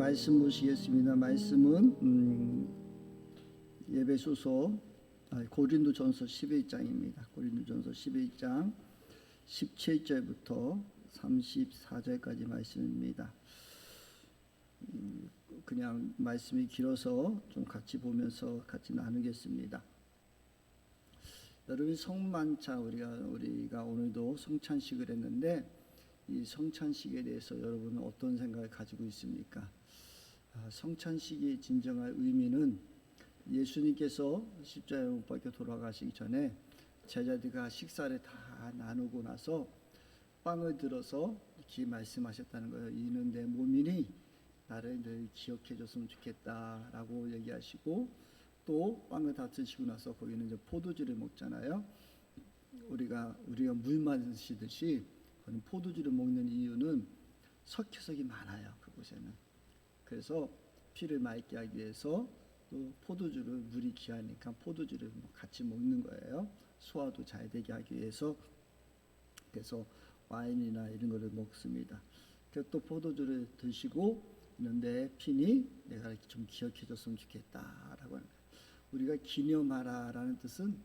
말씀 보시겠습니다. 말씀은 예배소서 고린도전서 11장입니다. 고린도전서 11장 17절부터 34절까지 말씀입니다. 그냥 말씀이 길어서 좀 같이 보면서 같이 나누겠습니다. 여러분, 성만찬 우리가 오늘도 성찬식을 했는데, 이 성찬식에 대해서 여러분은 어떤 생각을 가지고 있습니까? 성찬식의 진정한 의미는 예수님께서 십자가에 못 박혀 돌아가시기 전에 제자들과 식사를 다 나누고 나서 빵을 들어서 이렇게 말씀하셨다는 거예요. 이는 내 몸이니 나를 늘 기억해 줬으면 좋겠다라고 얘기하시고, 또 빵을 다 드시고 나서 거기는 이제 포도주를 먹잖아요. 우리가 물 마시듯이 포도주를 먹는 이유는 석회석이 많아요, 그곳에는. 그래서 피를 맑게 하기 위해서 또 포도주를, 물이 귀하니까 포도주를 같이 먹는 거예요. 소화도 잘 되게 하기 위해서. 그래서 와인이나 이런 거를 먹습니다. 그래서 또 포도주를 드시고 내 피니 내가 이렇게 좀 기억해 줬으면 좋겠다라고 하는 거예요. 우리가 기념하라라는 뜻은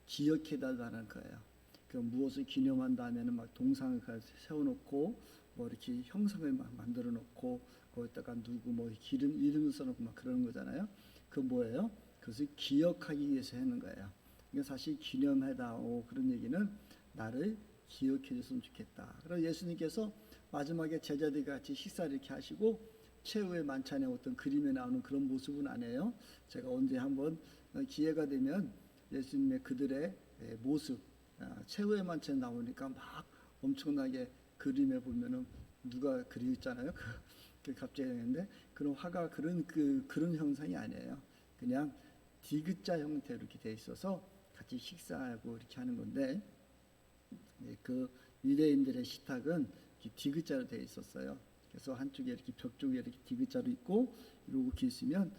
기억해달라는 거예요. 그 무엇을 기념한다 하면은 막 동상을 세워놓고 뭐 이렇게 형상을 막 만들어 놓고 거기다가 누구 뭐 이름을 써놓고 막 그러는 거잖아요. 그 뭐예요? 그것을 기억하기 위해서 하는 거예요. 그러니까 사실 기념해다오, 그런 얘기는 나를 기억해 줬으면 좋겠다. 그래서 예수님께서 마지막에 제자들 같이 식사를 이렇게 하시고 최후의 만찬에 어떤 그림에 나오는 그런 모습은 아니에요. 제가 언제 한번 기회가 되면 예수님의 그들의 모습, 최후의 만찬에 나오니까 막 엄청나게 그림에 보면은 누가 그리잖아요. 그 갑자기 했는데 그런 화가 그런 형상이 아니에요. 그냥 디귿자 형태로 이렇게 돼 있어서 같이 식사하고 이렇게 하는 건데, 그 유대인들의 식탁은 디귿자로 돼 있었어요. 그래서 한쪽에 이렇게 벽 쪽에 이렇게 디귿자로 있고 이렇게 있으면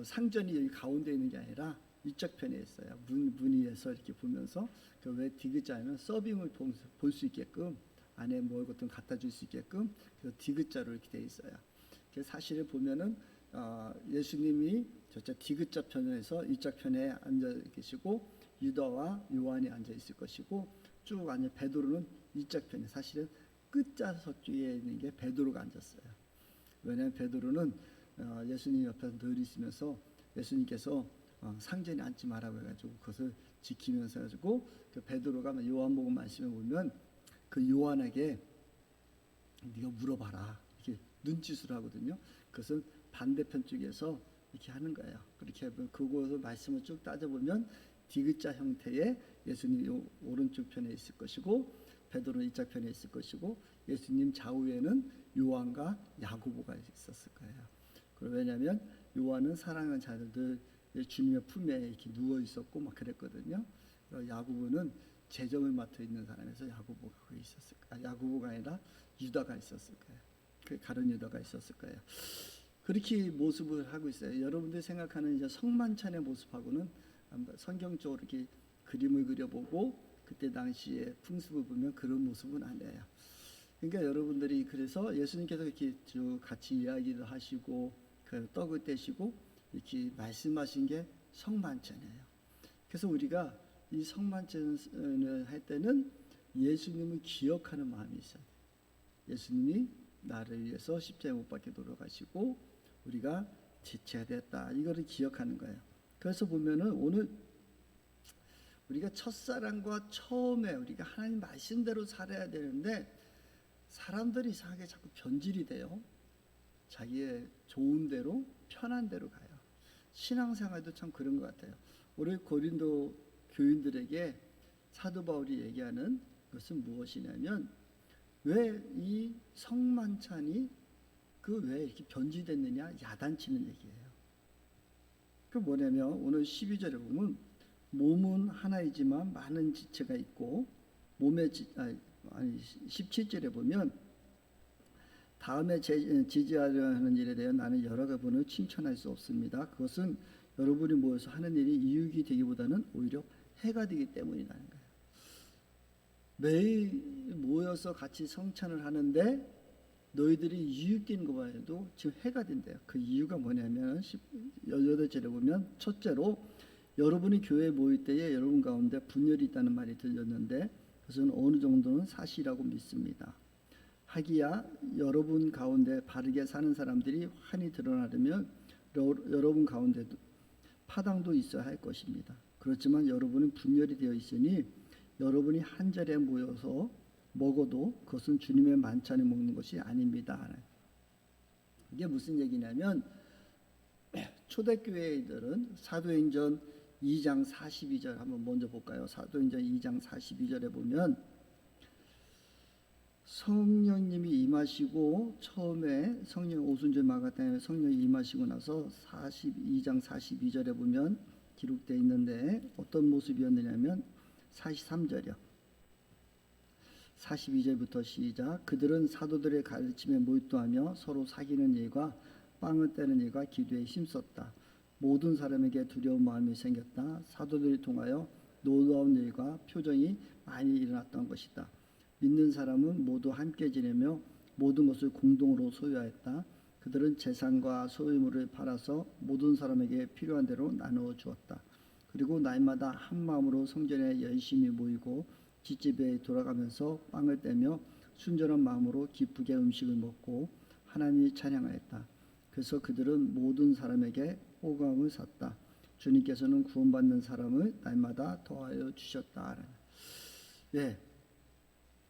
상전이 여기 가운데 있는 게 아니라 이쪽 편에 있어요. 문 위에서 이렇게 보면서 그 왜 디귿자는 서빙을 볼 수 있게끔 안에 뭘 어떤 갖다 줄 수 있게끔 그래서 디귿자로 이렇게 돼 있어요. 그래서 사실을 보면은 예수님이 저쪽 디귿자 편에서 이쪽 편에 앉아 계시고 유다와 요한이 앉아 있을 것이고 쭉 앉아 베드로는 이쪽 편에, 사실은 끝자석 쪽에 있는 게 베드로가 앉았어요. 왜냐하면 베드로는 예수님 옆에서 늘 있으면서 예수님께서 상전에 앉지 말라고 해가지고 그것을 지키면서 해가지고 그 베드로가 요한복음 말씀에 보면 그 요한에게 네가 물어봐라 이렇게 눈짓을 하거든요. 그것은 반대편 쪽에서 이렇게 하는 거예요. 그렇게 하면 그곳을 말씀을 쭉 따져보면 디귿자 형태의 예수님이 오른쪽 편에 있을 것이고 베드로는 이쪽 편에 있을 것이고 예수님 좌우에는 요한과 야고보가 있었을 거예요. 왜냐하면 요한은 사랑하는 자들들 주님의 품에 이렇게 누워 있었고 막 그랬거든요. 야고보는 재정을 맡아 있는 사람에서 야고보가 거기 있었을 거예요. 야고보가 아니라 유다가 있었을 거예요. 그 가룟 유다가 있었을 거예요. 그렇게 모습을 하고 있어요. 여러분들 생각하는 이제 성만찬의 모습하고는 성경적으로 이렇게 그림을 그려보고 그때 당시에 풍습을 보면 그런 모습은 아니에요. 그러니까 여러분들이 그래서 예수님께서 이렇게 쭉 같이 이야기를 하시고 그 떡을 떼시고 이렇게 말씀하신 게 성만찬이에요. 그래서 우리가 이 성만찬을 할 때는 예수님을 기억하는 마음이 있어야 돼요. 예수님이 나를 위해서 십자가에 못 박혀 돌아가시고 우리가 지쳐야 됐다, 이거를 기억하는 거예요. 그래서 보면은 오늘 우리가 첫사랑과 처음에 우리가 하나님 말씀대로 살아야 되는데 사람들이 이상하게 자꾸 변질이 돼요. 자기의 좋은 대로 편한 대로 가요. 신앙생활도 참 그런 것 같아요. 우리 고린도 교인들에게 사도 바울이 얘기하는 것은 무엇이냐면, 왜 이 성만찬이 왜 이렇게 변질됐느냐, 야단치는 얘기예요. 그 뭐냐면 오늘 12절에 보면 몸은 하나이지만 많은 지체가 있고 몸의 17절에 보면 다음에 지지하려 하는 일에 대해 나는 여러 가지로 칭찬할 수 없습니다. 그것은 여러분이 모여서 하는 일이 이익이 되기보다는 오히려 해가 되기 때문이라는 거예요. 매일 모여서 같이 성찬을 하는데 너희들이 유익되는 것만 해도 지금 해가 된대요. 그 이유가 뭐냐면 18절에 보면 첫째로 여러분이 교회에 모일 때에 여러분 가운데 분열이 있다는 말이 들렸는데 그것은 어느 정도는 사실이라고 믿습니다. 하기야 여러분 가운데 바르게 사는 사람들이 환히 드러나려면 여러분 가운데도 파당도 있어야 할 것입니다. 그렇지만 여러분은 분열이 되어 있으니 여러분이 한 자리에 모여서 먹어도 그것은 주님의 만찬에 먹는 것이 아닙니다. 이게 무슨 얘기냐면 초대교회들은 사도행전 2장 42절 한번 먼저 볼까요? 사도행전 2장 42절에 보면 성령님이 임하시고 처음에 성령 오순절 마가다임에 성령이 임하시고 나서 2장 42절에 보면 기록되어 있는데 어떤 모습이었느냐면 43절이요. 42절부터 시작. 그들은 사도들의 가르침에 몰두하며 서로 사귀는 일과 빵을 떼는 일과 기도에 힘썼다. 모든 사람에게 두려운 마음이 생겼다. 사도들을 통하여 놀라운 일과 표정이 많이 일어났던 것이다. 믿는 사람은 모두 함께 지내며 모든 것을 공동으로 소유하였다. 그들은 재산과 소유물을 팔아서 모든 사람에게 필요한 대로 나누어 주었다. 그리고 날마다 한 마음으로 성전에 열심히 모이고 집집에 돌아가면서 빵을 떼며 순전한 마음으로 기쁘게 음식을 먹고 하나님을 찬양하였다. 그래서 그들은 모든 사람에게 호감을 샀다. 주님께서는 구원받는 사람을 날마다 더하여 주셨다. 예,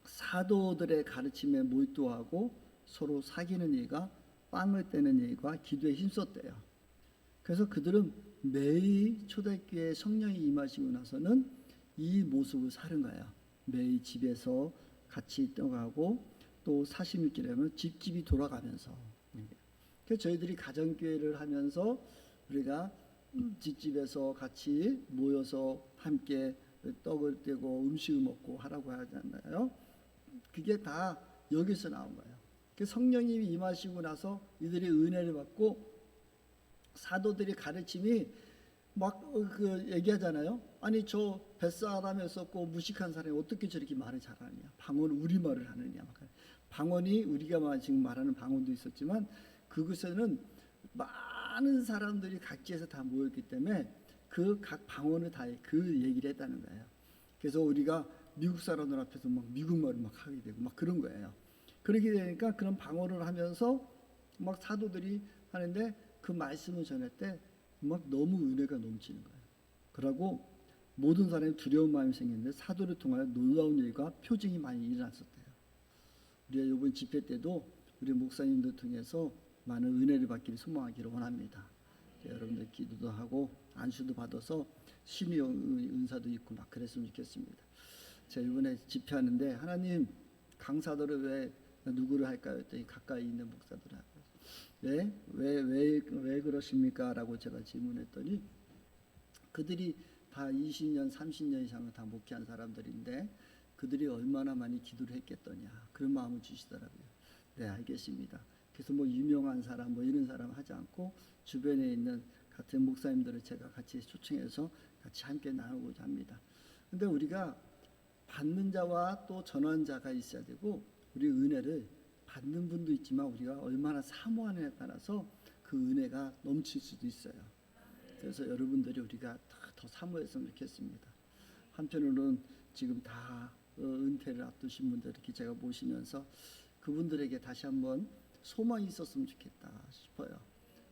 사도들의 가르침에 몰두하고 서로 사귀는 일과 빵을 떼는 일과 기도에 힘썼대요. 그래서 그들은 매일 초대교회에 성령이 임하시고 나서는 이 모습을 사는 거예요. 매일 집에서 같이 떠가고 또 46일에는 집집이 돌아가면서 그래서 저희들이 가정교회를 하면서 우리가 집집에서 같이 모여서 함께 떡을 떼고 음식을 먹고 하라고 하잖아요. 그게 다 여기서 나온 거예요. 그 성령님이 임하시고 나서 이들이 은혜를 받고 사도들의 가르침이 막 그 얘기하잖아요. 아니 저 뱃사람에 썼고 무식한 사람이 어떻게 저렇게 말을 잘하느냐. 방언 우리말을 하느냐. 방언이 우리가 지금 말하는 방언도 있었지만 그곳에는 많은 사람들이 각지에서 다 모였기 때문에 그 각 방언을 다 그 얘기를 했다는 거예요. 그래서 우리가 미국 사람들 앞에서 막 미국말을 막 하게 되고 막 그런 거예요. 그렇게 되니까 그런 방언을 하면서 막 사도들이 하는데 그 말씀을 전할 때 막 너무 은혜가 넘치는 거예요. 그러고 모든 사람이 두려운 마음이 생겼는데 사도를 통하여 놀라운 일과 표징이 많이 일어났었대요. 우리가 이번 집회 때도 우리 목사님들 통해서 많은 은혜를 받기를 소망하기를 원합니다. 여러분들 기도도 하고 안수도 받아서 신의 은사도 있고 막 그랬으면 좋겠습니다. 제가 이번에 집회하는데 하나님 강사들을 왜 누구를 할까요? 했더니 가까이 있는 목사들을 하고 왜 그러십니까? 라고 제가 질문했더니 그들이 다 20년 30년 이상을 다 목회한 사람들인데 그들이 얼마나 많이 기도를 했겠더냐 그런 마음을 주시더라고요. 네, 알겠습니다. 그래서 뭐 유명한 사람 뭐 이런 사람 하지 않고 주변에 있는 같은 목사님들을 제가 같이 초청해서 같이 함께 나누고자 합니다. 근데 우리가 받는 자와 또 전하는 자가 있어야 되고 우리 은혜를 받는 분도 있지만 우리가 얼마나 사모하느냐에 따라서 그 은혜가 넘칠 수도 있어요. 그래서 여러분들이 우리가 더 사모했으면 좋겠습니다. 한편으로는 지금 다 은퇴를 앞두신 분들 이렇게 제가 모시면서 그분들에게 다시 한번 소망이 있었으면 좋겠다 싶어요.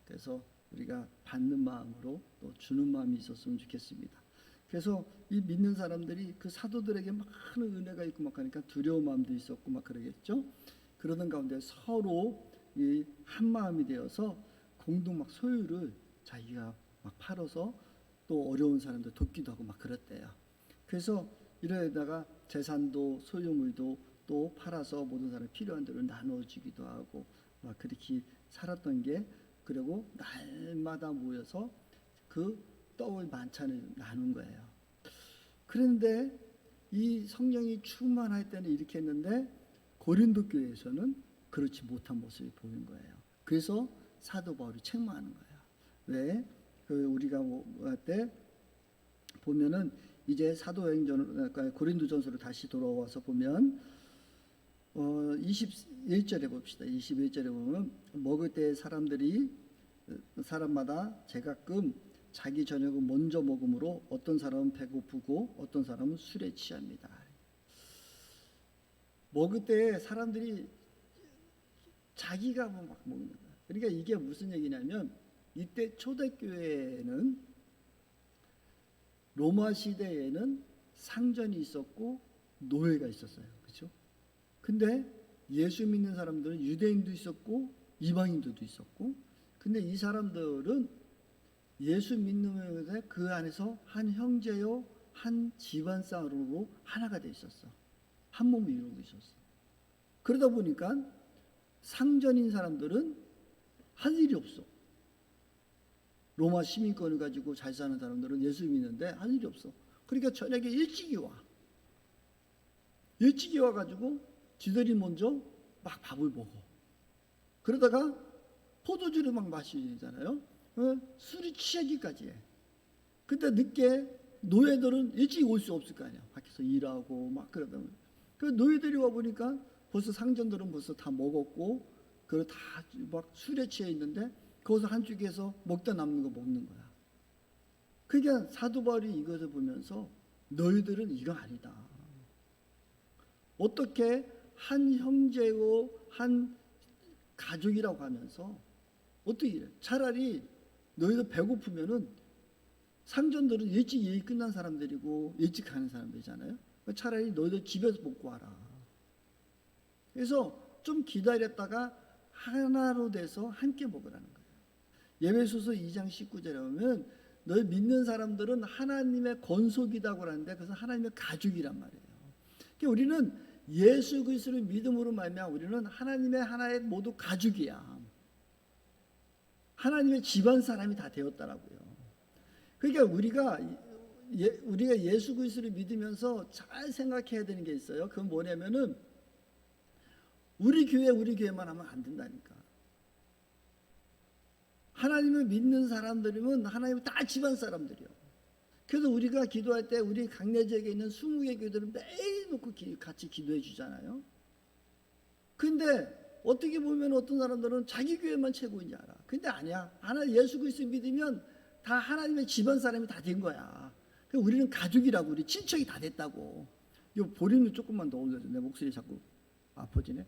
그래서 우리가 받는 마음으로 또 주는 마음이 있었으면 좋겠습니다. 그래서 이 믿는 사람들이 그 사도들에게 많은 은혜가 있고 막 하니까 두려운 마음도 있었고 막 그러겠죠. 그러는 가운데 서로 이 한 마음이 되어서 공동 막 소유를 자기가 막 팔아서 또 어려운 사람들 돕기도 하고 막 그랬대요. 그래서 이러다가 재산도 소유물도 또 팔아서 모든 사람이 필요한 대로 나눠주기도 하고 막 그렇게 살았던 게 그리고 날마다 모여서 그 떡을 만찬을 나눈 거예요. 그런데 이 성령이 충만할 때는 이렇게 했는데 고린도 교회에서는 그렇지 못한 모습이 보인 거예요. 그래서 사도 바울이 책망하는 거예요. 왜? 우리가 때 보면은 이제 사도행전 고린도전서로 다시 돌아와서 보면 21절에 봅시다. 21절에 보면 먹을 때 사람마다 제각금 자기 저녁을 먼저 먹으므로 어떤 사람은 배고프고 어떤 사람은 술에 취합니다. 먹을 때 사람들이 자기가 막 먹는 거야. 그러니까 이게 무슨 얘기냐면 이때 초대교회에는 로마 시대에는 상전이 있었고 노예가 있었어요. 그렇죠? 근데 예수 믿는 사람들은 유대인도 있었고 이방인들도 있었고, 근데 이 사람들은 예수 믿는 것에 그 안에서 한 형제요 한 집안 싸움으로 하나가 돼 있었어. 한 몸을 이루고 있었어. 그러다 보니까 상전인 사람들은 할 일이 없어. 로마 시민권을 가지고 잘 사는 사람들은 예수 믿는데 할 일이 없어. 그러니까 저녁에 일찍이 와가지고 지들이 먼저 막 밥을 먹어. 그러다가 포도주를 막 마시잖아요. 술이 취하기까지 해. 근데 늦게 노예들은 일찍 올 수 없을 거 아니야. 밖에서 일하고 막 그러다 보니. 그 노예들이 와 보니까 벌써 상전들은 벌써 다 먹었고, 그리고 다 막 술에 취해 있는데 거기서 한쪽에서 먹다 남는 거 먹는 거야. 그러니까 사도 바울이 이것을 보면서 너희들은 이거 아니다. 어떻게 한 형제고 한 가족이라고 하면서 어떻게 이래? 차라리 너희들 배고프면은 상전들은 일찍 일이 끝난 사람들이고 일찍 가는 사람들이잖아요. 차라리 너희들 집에서 먹고 와라. 그래서 좀 기다렸다가 하나로 돼서 함께 먹으라는 거예요. 예배소서 2장 19절에 보면 너희 믿는 사람들은 하나님의 권속이라고 하는데 그래서 하나님의 가족이란 말이에요. 그러니까 우리는 예수 그리스도를 믿음으로 말미암아 우리는 하나님의 하나의 모두 가족이야. 하나님의 집안 사람이 다 되었다라고요. 그러니까 우리가 예수 그리스도를 믿으면서 잘 생각해야 되는 게 있어요. 그건 뭐냐면은 우리 교회만 하면 안 된다니까. 하나님을 믿는 사람들이면 하나님은 다 집안 사람들이요. 그래서 우리가 기도할 때 우리 강내 지역에 있는 20개 교회들은 매일 놓고 같이 기도해 주잖아요. 근데 어떻게 보면 어떤 사람들은 자기 교회만 최고인 줄 알아. 근데 아니야. 예수 그리스도 믿으면 다 하나님의 집안 사람이 다 된 거야. 우리는 가족이라고, 우리 친척이 다 됐다고. 이 보리는 조금만 더 올려줘. 내 목소리 자꾸 아파지네.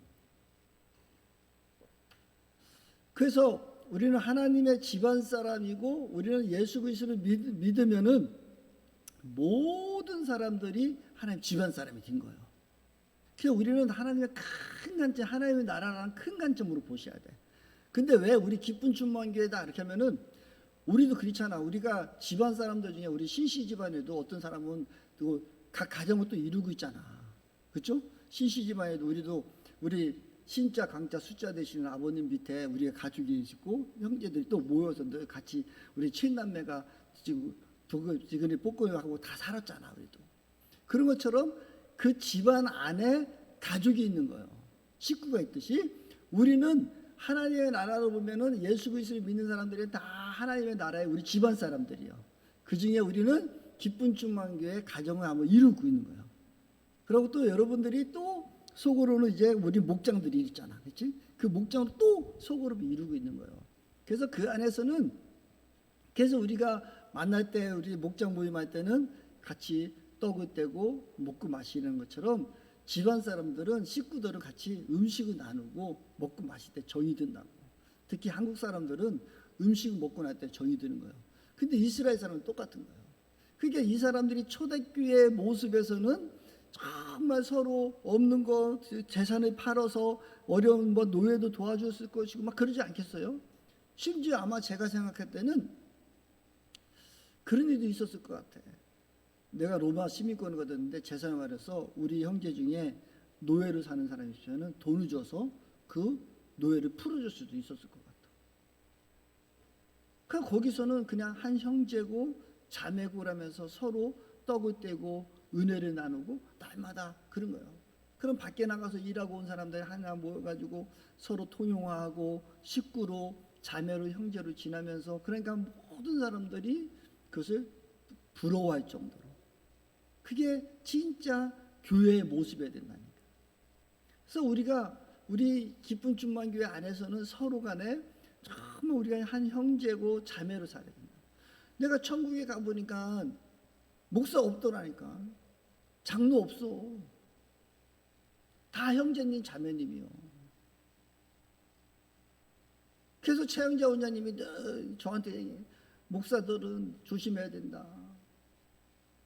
그래서 우리는 하나님의 집안 사람이고 우리는 예수 그리스도를 믿으면은 모든 사람들이 하나님 집안 사람이 된 거예요. 그래서 우리는 하나님의 큰 관점, 하나님의 나라라는 큰 관점으로 보셔야 돼. 근데 왜 우리 기쁜 충만교회다 이렇게 하면은 우리도 그렇잖아. 우리가 집안 사람들 중에 우리 신씨 집안에도 어떤 사람은 또 각 가정을 또 이루고 있잖아. 그렇죠? 신씨 집안에도 우리 신자, 강자, 숫자 되시는 아버님 밑에 우리가 가족이 있고 형제들이 또 모여서 같이 우리 칠남매가 지금 지근이 뽀꼬이하고 다 살았잖아. 우리도. 그런 것처럼 그 집안 안에 가족이 있는 거예요. 식구가 있듯이 우리는 하나님의 나라로 보면은 예수 그리스도를 믿는 사람들이 다 하나님의 나라의 우리 집안 사람들이요. 그 중에 우리는 기쁜 충만교회 가정을 한번 이루고 있는 거예요. 그리고 또 여러분들이 또 속으로는 이제 우리 목장들이 있잖아. 그렇지? 그 목장으로 또 속으로 이루고 있는 거예요. 그래서 그 안에서는 그래서 우리가 만날 때 우리 목장 모임할 때는 같이 떡을 떼고 먹고 마시는 것처럼 집안 사람들은 식구들은 같이 음식을 나누고 먹고 마실 때 정이 든다고. 특히 한국 사람들은 음식 먹고 날 때 정이 드는 거예요. 근데 이스라엘 사람은 똑같은 거예요. 그러니까 이 사람들이 초대교회의 모습에서는 정말 서로 없는 거 재산을 팔아서 어려운 노예도 도와줬을 것이고 막 그러지 않겠어요? 심지어 아마 제가 생각할 때는 그런 일도 있었을 것 같아. 내가 로마 시민권을 받았는데 재산을 말해서 우리 형제 중에 노예로 사는 사람이 있으면 돈을 줘서 그 노예를 풀어줄 수도 있었을 것 같아. 그 거기서는 그냥 한 형제고 자매고라면서 서로 떡을 떼고 은혜를 나누고 날마다 그런 거예요. 그럼 밖에 나가서 일하고 온 사람들이 하나 모여가지고 서로 통용하고 식구로 자매로 형제로 지나면서 그러니까 모든 사람들이 그것을 부러워할 정도로 그게 진짜 교회의 모습이어야 된다니까. 그래서 우리 기쁜 충만교회 안에서는 서로 간에 정말 우리가 한 형제고 자매로 살아야 된다. 내가 천국에 가보니까 목사 없더라니까. 장로 없어. 다 형제님 자매님이요. 그래서 최영자 원장님이 늘 저한테 얘기해. 목사들은 조심해야 된다.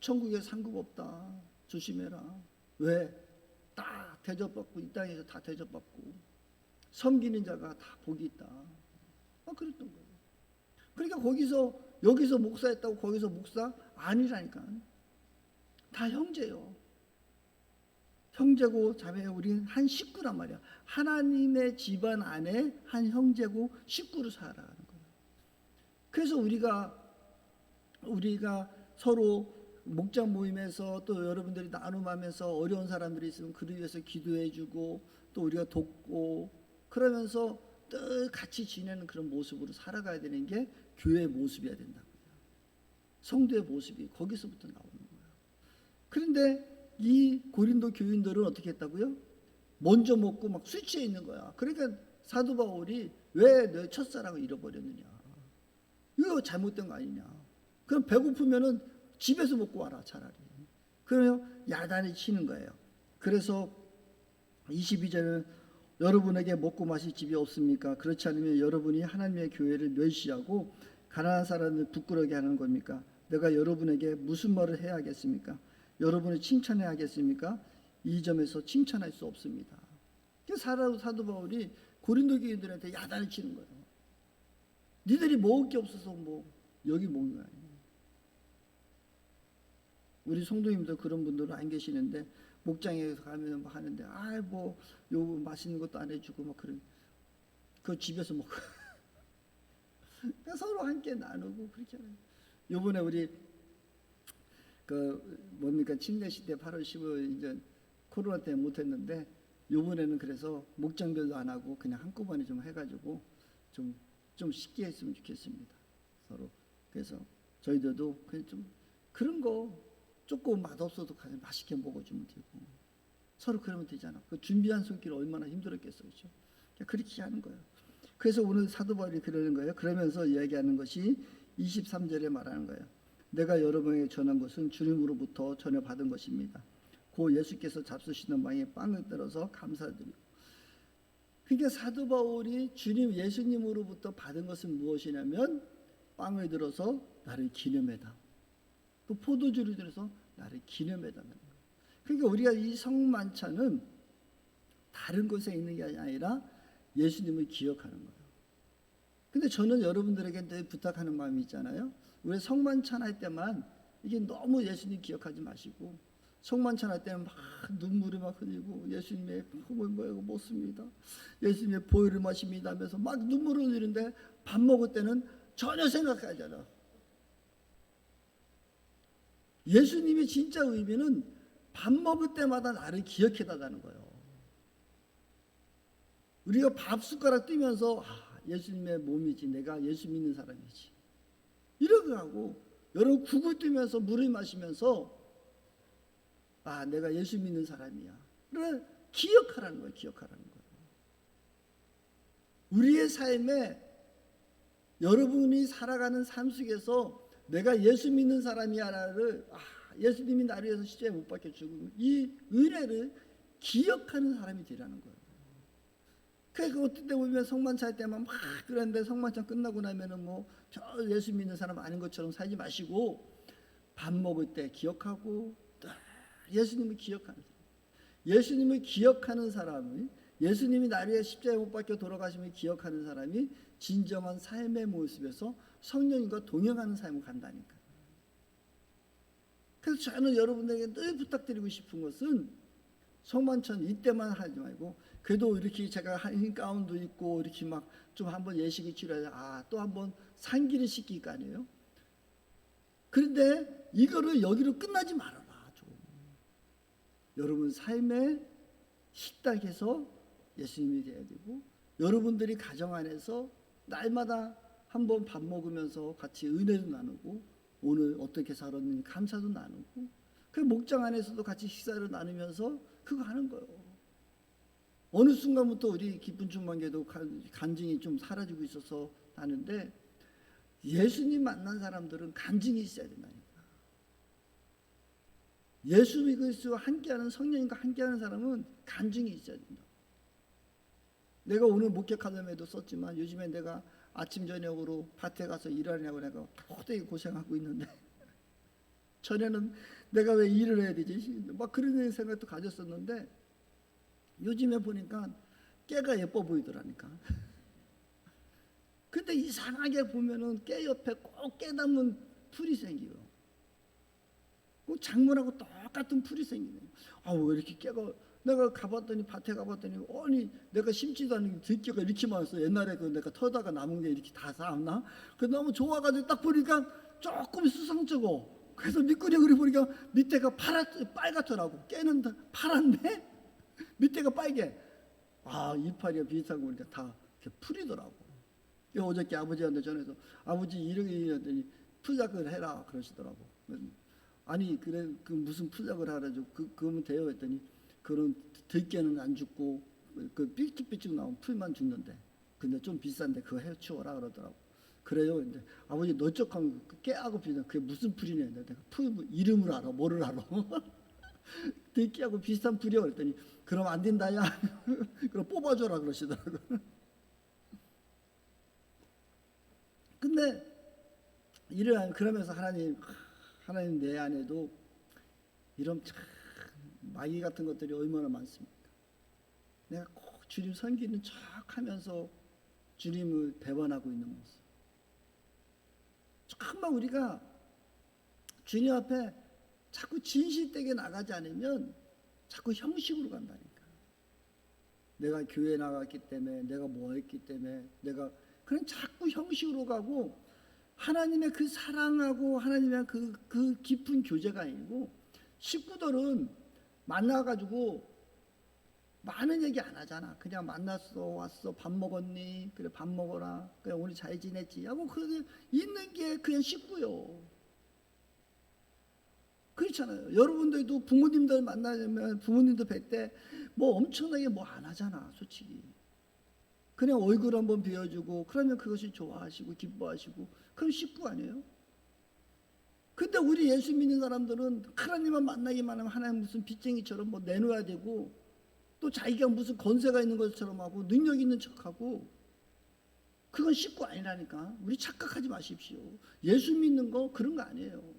천국에 상급 없다. 조심해라. 왜? 다 대접받고 이 땅에서 다 대접받고 섬기는 자가 다 복이 있다. 그랬던 거예요. 그러니까 여기서 목사했다고 거기서 목사 아니라니까. 다 형제요. 형제고 자매요. 우리는 한 식구란 말이야. 하나님의 집안 안에 한 형제고 식구로 살아가는 거예요. 그래서 우리가 서로 목장 모임에서 또 여러분들이 나눔하면서 어려운 사람들이 있으면 그를 위해서 기도해주고 또 우리가 돕고 그러면서 늘 같이 지내는 그런 모습으로 살아가야 되는 게 교회의 모습이어야 된다고요. 성도의 모습이 거기서부터 나오는 거예요. 그런데 이 고린도 교인들은 어떻게 했다고요? 먼저 먹고 막 술 취해 있는 거야. 그러니까 사도 바울이 왜 내 첫사랑을 잃어버렸느냐. 이거 잘못된 거 아니냐. 그럼 배고프면은 집에서 먹고 와라 차라리. 그러면 야단이 치는 거예요. 그래서 22절은 여러분에게 먹고 마실 집이 없습니까? 그렇지 않으면 여러분이 하나님의 교회를 멸시하고 가난한 사람을 부끄러게 하는 겁니까? 내가 여러분에게 무슨 말을 해야 하겠습니까? 여러분을 칭찬해야 하겠습니까? 이 점에서 칭찬할 수 없습니다. 사도 바울이 고린도 교인들한테 야단을 치는 거예요. 니들이 먹을 게 없어서 뭐 여기 먹는 거 아니에요. 우리 성도님들 그런 분들은 안 계시는데 목장에 가면 막 하는데 뭐 요 맛있는 것도 안 해주고 막 그 집에서 먹고 서로 함께 나누고 그렇잖아요. 요번에 우리 침례 시대 8월 15일 이제 코로나 때문에 못했는데 요번에는 그래서 목장별도 안 하고 그냥 한꺼번에 좀 해가지고 좀 쉽게 했으면 좋겠습니다. 서로. 그래서 저희들도 그냥 좀 그런 거 조금 맛없어도 그냥 맛있게 먹어주면 되고 서로 그러면 되잖아. 그 준비한 손길 얼마나 힘들었겠어, 그렇죠? 그렇게 하는 거예요. 그래서 오늘 사도 바울이 그러는 거예요. 그러면서 이야기하는 것이 23절에 말하는 거예요. 내가 여러분에게 전한 것은 주님으로부터 전해 받은 것입니다. 고 예수께서 잡수시는 방에 빵을 들어서 감사드리고. 그러니까 사도 바울이 예수님으로부터 받은 것은 무엇이냐면 빵을 들어서 나를 기념해다. 또 포도주를 들어서 나를 기념해달라는 거예요. 그러니까 우리가 이 성만찬은 다른 곳에 있는 게 아니라 예수님을 기억하는 거예요. 근데 저는 여러분들에게 늘 부탁하는 마음이 있잖아요. 우리 성만찬 할 때만 이게 너무 예수님 기억하지 마시고 성만찬 할 때는 막 눈물이 막 흘리고 예수님의 품을 모이고 먹습니다. 예수님의 보혈을 마십니다 하면서 막 눈물을 흘리는데 밥 먹을 때는 전혀 생각하지 않아. 예수님의 진짜 의미는 밥 먹을 때마다 나를 기억해달라는 거예요. 우리가 밥 숟가락 뛰면서 예수님의 몸이지 내가 예수 믿는 사람이지 이렇게 하고 여러분 국을 뛰면서 물을 마시면서 내가 예수 믿는 사람이야. 그래 기억하라는 거예요. 기억하라는 거예요. 우리의 삶에 여러분이 살아가는 삶 속에서 내가 예수 믿는 사람이야를 예수님이 나를 위해서 십자가에 못 박혀 죽은 이 은혜를 기억하는 사람이 되라는 거예요. 그러니까 어떤 때 보면 성만찬 할 때만 막 그런데 성만찬 끝나고 나면은 저 예수 믿는 사람 아닌 것처럼 살지 마시고 밥 먹을 때 기억하고 예수님을 기억하는 사람. 예수님을 기억하는 사람이 예수님이 나를 위해 십자가에 못 박혀 돌아가심을 기억하는 사람이 진정한 삶의 모습에서 성령님과 동행하는 삶을 간다니까. 그래서 저는 여러분들에게 늘 부탁드리고 싶은 것은 성만찬 이때만 하지 말고 그래도 이렇게 제가 흰 가운도 입고 이렇게 막 좀 한번 예식을 치러야 또 한번 상기를 시킬 거 아니에요. 그런데 이거를 여기로 끝나지 말아라. 좀. 여러분 삶의 식탁에서 예수님이 돼야 되고 여러분들이 가정 안에서 날마다 한번 밥 먹으면서 같이 은혜도 나누고 오늘 어떻게 살았는지 감사도 나누고 그 목장 안에서도 같이 식사를 나누면서 그거 하는 거예요. 어느 순간부터 우리 기쁜 충만교도 간증이 좀 사라지고 있어서 하는데, 예수님 만난 사람들은 간증이 있어야 된다니까. 예수 그리스도와 함께하는, 성령님과 함께하는 사람은 간증이 있어야 된다. 내가 오늘 목격하자에도 썼지만 요즘에 내가 아침 저녁으로 밭에 가서 일하려고 내가 호되게 고생하고 있는데 전에는 내가 왜 일을 해야 되지? 막 그런 생각도 가졌었는데 요즘에 보니까 깨가 예뻐 보이더라니까. 근데 이상하게 보면은 깨 옆에 꼭 깨 닮은 풀이 생겨요. 꼭 작물하고 똑같은 풀이 생기네. 아, 왜 이렇게 깨가, 내가 가봤더니, 밭에 가봤더니, 아니 내가 심지도 않은 들깨가 이렇게 많았어. 옛날에 그 내가 터다가 남은 게 이렇게 다 쌓았나? 그 너무 좋아가지고 딱 보니까 조금 수상쩍어. 그래서 밑구리 그리 보니까 밑에가 빨갛더라고. 깨는 파란데 밑에가 빨개. 아, 이파리가 비슷한 거 보니까 다 이렇게 풀이더라고. 어저께 아버지한테 전해서, 아버지 이렇게 했더니 풀작을 해라 그러시더라고. 아니 그래, 그 무슨 풀작을 하라죠. 그러면 돼요 했더니, 그런 들깨는 안 죽고 그 삐쭉삐쭉 나온 풀만 죽는데, 근데 좀 비싼데 그거 해치워라 그러더라고. 그래요. 근데 아버지 널쩍한 깨하고 비슷한 그게 무슨 풀이냐. 내가 풀 이름을 알아, 뭐를 알아? 들깨하고 비슷한 풀이야 그랬더니, 그럼 안 된다야. 그럼 뽑아줘라 그러시더라고. 근데 그러면서 하나님 내 안에도 이런 마귀 같은 것들이 얼마나 많습니까? 내가 꼭 주님 섬기는 척 하면서 주님을 배반하고 있는 모습. 정말 우리가 주님 앞에 자꾸 진실되게 나가지 않으면 자꾸 형식으로 간다니까. 내가 교회 나갔기 때문에, 내가 뭐 했기 때문에, 내가 그냥 자꾸 형식으로 가고, 하나님의 그 사랑하고 하나님의 그 깊은 교제가 아니고, 식구들은 만나가지고 많은 얘기 안 하잖아. 그냥 만났어, 왔어, 밥 먹었니? 그래, 밥 먹어라. 그래, 오늘 잘 지냈지? 하고 그게 있는 게 그냥 식구요. 그렇잖아요. 여러분들도 부모님들 만나면, 부모님도 뵐 때 뭐 엄청나게 뭐 안 하잖아, 솔직히. 그냥 얼굴 한번 비워주고, 그러면 그것이 좋아하시고 기뻐하시고, 그럼 식구 아니에요? 근데 우리 예수 믿는 사람들은 하나님만 만나기만 하면 하나님 무슨 빚쟁이처럼 뭐 내놓아야 되고, 또 자기가 무슨 권세가 있는 것처럼 하고 능력 있는 척하고, 그건 식구 아니라니까. 우리 착각하지 마십시오. 예수 믿는 거 그런 거 아니에요.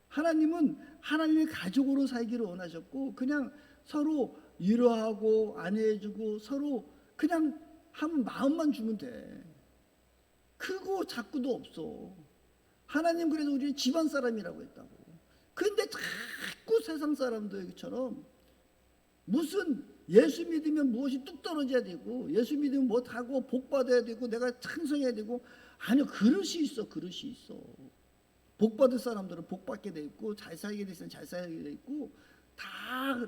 하나님은 하나님의 가족으로 살기를 원하셨고, 그냥 서로 위로하고 안해주고 서로 그냥 하면 마음만 주면 돼. 크고 작고도 없어. 하나님 그래서 우리 집안 사람이라고 했다고. 근데 자꾸 세상 사람들처럼 무슨 예수 믿으면 무엇이 뚝 떨어져야 되고, 예수 믿으면 뭐 하고 복 받아야 되고, 내가 찬송해야 되고. 아니요, 그릇이 있어. 그릇이 있어. 복 받을 사람들은 복 받게 돼 있고, 잘 살게 돼 있으면 잘 살게 돼 있고, 다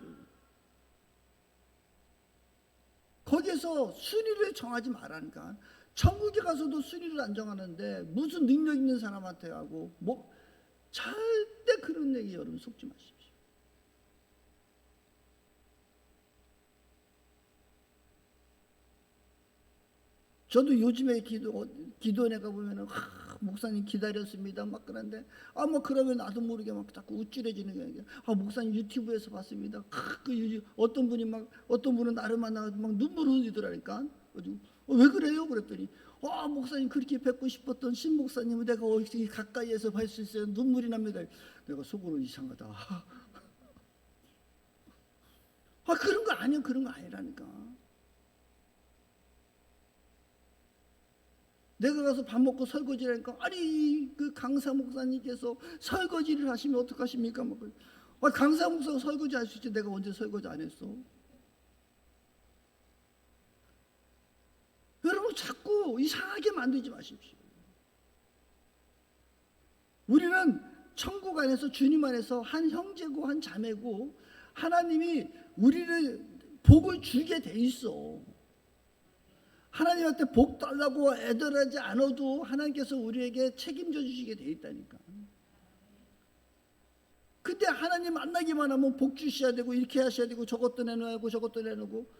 거기에서 순위를 정하지 말라니까. 천국에 가서도 순위를 안 정하는데 무슨 능력 있는 사람한테 하고 뭐, 절대 그런 얘기 여러분 속지 마십시오. 저도 요즘에 기도원에 가보면은, 목사님 기다렸습니다 막 그러는데, 뭐 그러면 나도 모르게 막 자꾸 우쭐해지는 거예요. 목사님 유튜브에서 봤습니다. 어떤 분은 나를 만나서 막 눈물 흘리더라니까. 왜 그래요? 그랬더니, 목사님 그렇게 뵙고 싶었던 신 목사님을 내가 어떻게 가까이에서 볼 수 있어요? 눈물이 납니다. 내가 속으로 이상하다. 그런 거 아니야. 그런 거 아니라니까. 내가 가서 밥 먹고 설거지를 하니까, 아니 그 강사 목사님께서 설거지를 하시면 어떡하십니까? 강사 목사가 설거지 할 수 있지, 내가 언제 설거지 안 했어? 여러분 자꾸 이상하게 만들지 마십시오. 우리는 천국 안에서, 주님 안에서 한 형제고 한 자매고, 하나님이 우리를 복을 주게 돼 있어. 하나님한테 복 달라고 애들하지 않아도 하나님께서 우리에게 책임져 주시게 돼 있다니까. 근데 하나님 만나기만 하면 복 주셔야 되고, 이렇게 하셔야 되고, 저것도 내놓고 저것도 내놓고.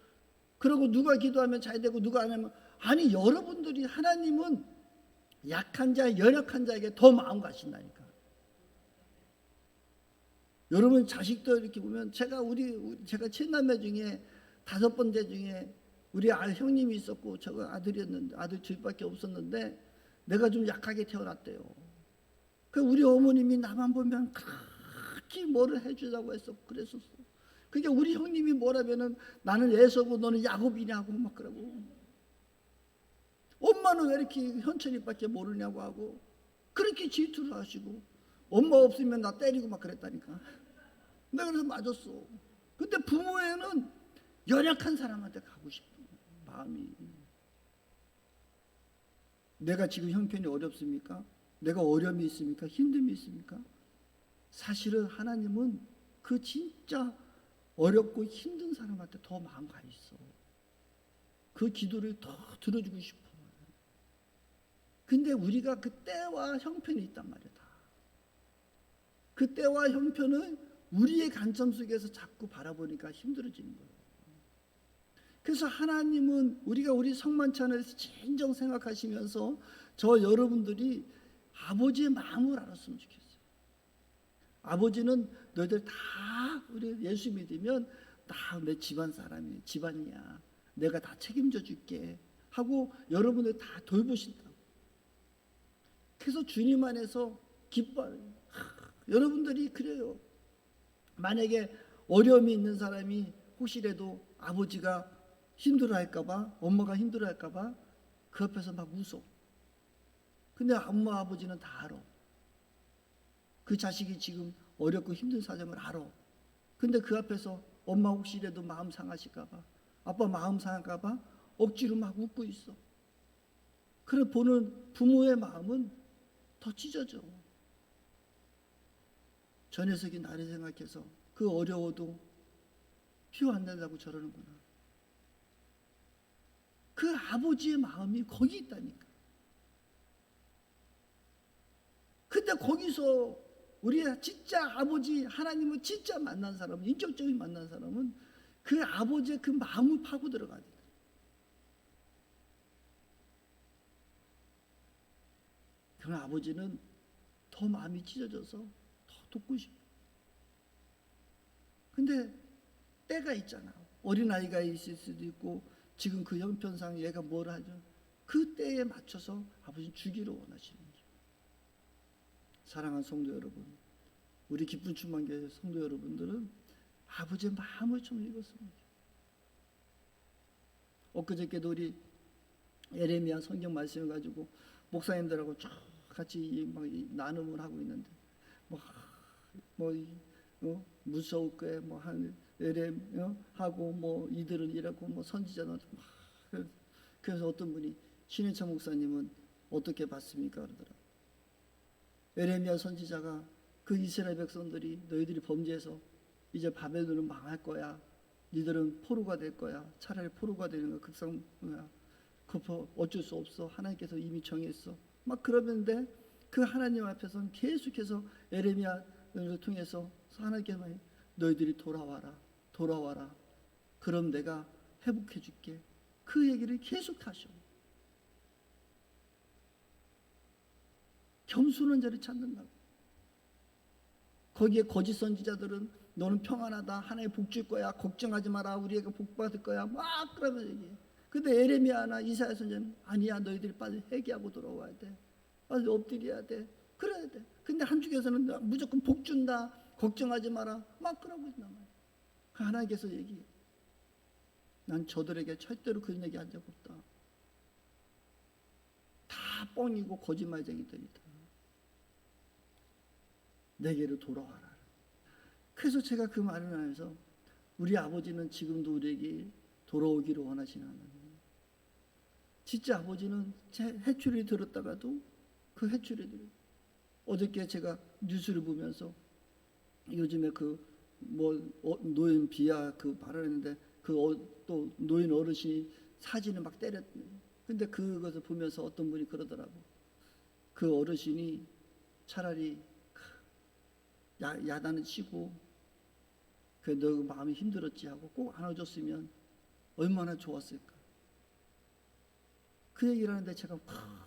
그리고 누가 기도하면 잘 되고 누가 안 하면, 아니 여러분들이 하나님은 약한 자, 연약한 자에게 더 마음 가신다니까. 여러분 자식들 이렇게 보면, 제가 칠남매 중에 5번째 중에 우리 형님이 있었고 저가 아들이었는데, 아들 둘밖에 없었는데 내가 좀 약하게 태어났대요. 그 우리 어머님이 나만 보면 그렇게 뭐를 해주자고 했어. 그랬었어. 그러니까 우리 형님이 뭐라면은 나는 에서고 너는 야곱이냐고 막 그러고, 엄마는 왜 이렇게 현철이밖에 모르냐고 하고 그렇게 질투를 하시고, 엄마 없으면 나 때리고 막 그랬다니까. 내가 그래서 맞았어. 근데 부모에는 연약한 사람한테 가고 싶은 마음이. 내가 지금 형편이 어렵습니까? 내가 어려움이 있습니까? 힘듦이 있습니까? 사실은 하나님은 그 진짜 어렵고 힘든 사람한테 더 마음 가 있어. 그 기도를 더 들어주고 싶어. 근데 우리가 그 때와 형편이 있단 말이야. 그 때와 형편을 우리의 관점 속에서 자꾸 바라보니까 힘들어지는 거예요. 그래서 하나님은 우리가 우리 성만찬을 진정 생각하시면서 저 여러분들이 아버지의 마음을 알았으면 좋겠어요. 아버지는 너희들 다 우리 예수 믿으면 다 내 집안 사람이야, 집안이야, 내가 다 책임져 줄게 하고 여러분을 다 돌보신다. 그래서 주님 안에서 기뻐요. 여러분들이 그래요. 만약에 어려움이 있는 사람이 혹시라도 아버지가 힘들어할까봐, 엄마가 힘들어할까봐 그 앞에서 막 웃어. 근데 엄마 아버지는 다 알아. 그 자식이 지금 어렵고 힘든 사정을 알아. 근데 그 앞에서 엄마 혹시라도 마음 상하실까봐, 아빠 마음 상할까봐 억지로 막 웃고 있어. 그래 보는 부모의 마음은 더 찢어져. 저 녀석이 나를 생각해서 그 어려워도 피 안 내려고 저러는구나. 그 아버지의 마음이 거기 있다니까. 근데 거기서 우리가 진짜 아버지 하나님을 진짜 만난 사람은, 인격적인 만난 사람은 그 아버지의 그 마음을 파고 들어가야 돼. 그 아버지는 더 마음이 찢어져서 더 돕고 싶어. 근데 때가 있잖아. 어린아이가 있을 수도 있고, 지금 그 형편상 얘가 뭘 하죠. 그 때에 맞춰서 아버지는 주기를 원하시는 거죠. 사랑하는 성도 여러분, 우리 기쁜 충만교회 성도 여러분들은 아버지의 마음을 좀 읽었으면 좋겠어요. 엊그저께도 우리 예레미야 성경 말씀을 가지고 목사님들하고 쭉 같이 막 나눔을 하고 있는데, 무서울 거에 한 하고 이들은 이라고 선지자는 그래서 어떤 분이 신해철 목사님은 어떻게 봤습니까? 그러더라고요. 예레미야 선지자가 그 이스라엘 백성들이 너희들이 범죄해서 이제 바벨론은 망할 거야, 니들은 포로가 될 거야, 차라리 포로가 되는 거 극성이야, 그거 어쩔 수 없어, 하나님께서 이미 정했어, 막 그러는데 그 하나님 앞에서는 계속해서 예레미야를 통해서 하나님께서 너희들이 돌아와라, 그럼 내가 회복해 줄게, 그 얘기를 계속 하셔. 겸손한 자를 찾는다고. 거기에 거짓 선지자들은 너는 평안하다, 하나님 복 줄 거야, 걱정하지 마라, 우리에게 복 받을 거야, 막 그러면서 얘기해. 근데 예레미야나 이사야 선지자는 아니야, 너희들이 빨리 회개하고 돌아와야 돼, 빨리 엎드려야 돼, 그래야 돼. 근데 한쪽에서는 무조건 복 준다, 걱정하지 마라, 막 그러고 있단 말이야. 그 하나님께서 얘기해. 난 저들에게 절대로 그런 얘기 한 적 없다. 다 뻥이고 거짓말쟁이들이다. 내게로 돌아와라. 그래서 제가 그 말을 하면서 우리 아버지는 지금도 우리에게 돌아오기를 원하시는 하나님. 진짜 아버지는 제 해초리 들었다가도 그 해초리들, 어저께 제가 뉴스를 보면서 요즘에 노인 비하 발언했는데 또 노인 어르신이 사진을 막 때렸대. 근데 그것을 보면서 어떤 분이 그러더라고. 그 어르신이 차라리 야단을 치고 너 마음이 힘들었지 하고 꼭 안아줬으면 얼마나 좋았을까. 그 얘기를 하는데 제가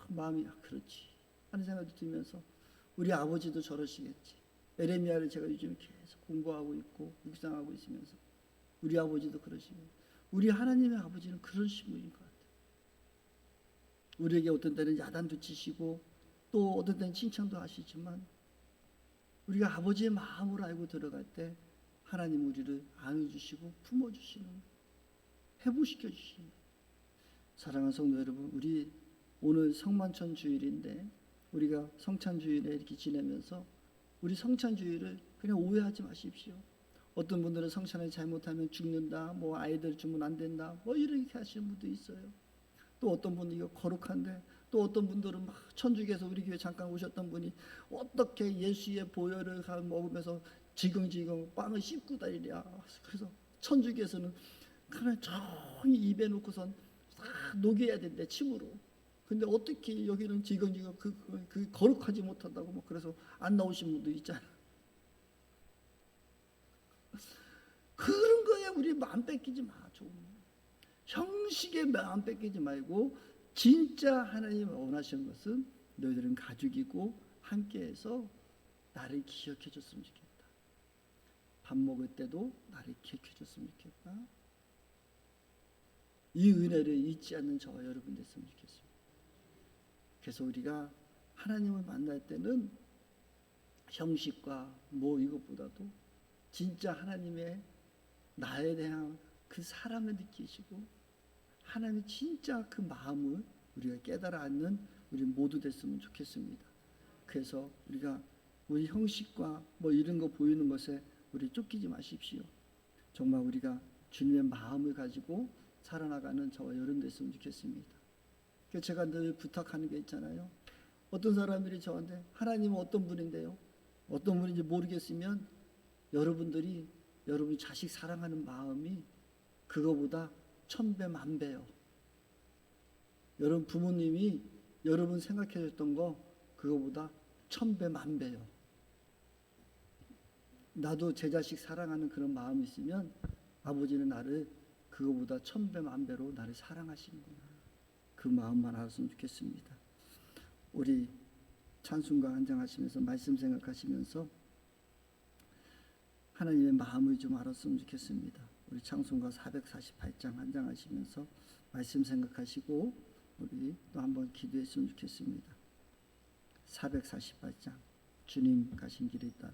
마음이 그렇지 하는 생각이 들면서 우리 아버지도 저러시겠지. 에레미야를 제가 요즘 계속 공부하고 있고 묵상하고 있으면서 우리 아버지도 그러시고 우리 하나님의 아버지는 그러신 분인 것 같아요. 우리에게 어떤 때는 야단도 치시고 또 어떤 때는 칭찬도 하시지만 우리가 아버지의 마음으로 알고 들어갈 때 하나님 우리를 안아주시고 품어주시는, 회복시켜주시는. 사랑하는 성도 여러분, 우리 오늘 성만찬 주일인데 우리가 성찬 주일에 이렇게 지내면서 우리 성찬 주일을 그냥 오해하지 마십시오. 어떤 분들은 성찬을 잘못하면 죽는다, 뭐 아이들 주면 안 된다, 뭐 이렇게 하시는 분도 있어요. 또 어떤 분은 이거 거룩한데, 또 어떤 분들은 막 천주교에서 우리 교회 잠깐 오셨던 분이 어떻게 예수의 보혈을 먹으면서 지경지경 빵을 씹고 다니냐. 그래서 천주교에서는 그냥 조용히 입에 놓고선 다 녹여야 된대, 침으로. 근데 어떻게 여기는 지경지경 그 거룩하지 못한다고 뭐 그래서 안 나오신 분도 있잖아. 그런 거에 우리 마음 뺏기지 마. 좀 형식에 마음 뺏기지 말고 진짜 하나님 원하시는 것은 너희들은 가족이고 함께해서 나를 기억해 줬으면 좋겠다. 밥 먹을 때도 나를 기억해 줬으면 좋겠다. 이 은혜를 잊지 않는 저와 여러분 됐으면 좋겠습니다. 그래서 우리가 하나님을 만날 때는 형식과 뭐 이것보다도 진짜 하나님의 나에 대한 그 사랑을 느끼시고 하나님의 진짜 그 마음을 우리가 깨달아 앉는 우리 모두 됐으면 좋겠습니다. 그래서 우리가 우리 형식과 뭐 이런 거 보이는 것에 우리 쫓기지 마십시오. 정말 우리가 주님의 마음을 가지고 살아나가는 저와 여러분 됐으면 좋겠습니다. 그래서 제가 늘 부탁하는 게 있잖아요. 어떤 사람들이 저한테 하나님은 어떤 분인데요? 어떤 분인지 모르겠으면 여러분들이 여러분 자식 사랑하는 마음이 그거보다 1000배 만배요. 여러분 부모님이 여러분 생각해줬던 거 그거보다 1000배 만배요. 나도 제 자식 사랑하는 그런 마음이 있으면 아버지는 나를 그거보다 1000배 만배로 나를 사랑하시는구나. 그 마음만 알았으면 좋겠습니다. 우리 찬송가 한장하시면서 말씀 생각하시면서 하나님의 마음을 좀 알았으면 좋겠습니다. 우리 찬송가 448장 한장하시면서 말씀 생각하시고 우리 또 한번 기도했으면 좋겠습니다. 448장 주님 가신 길에 따라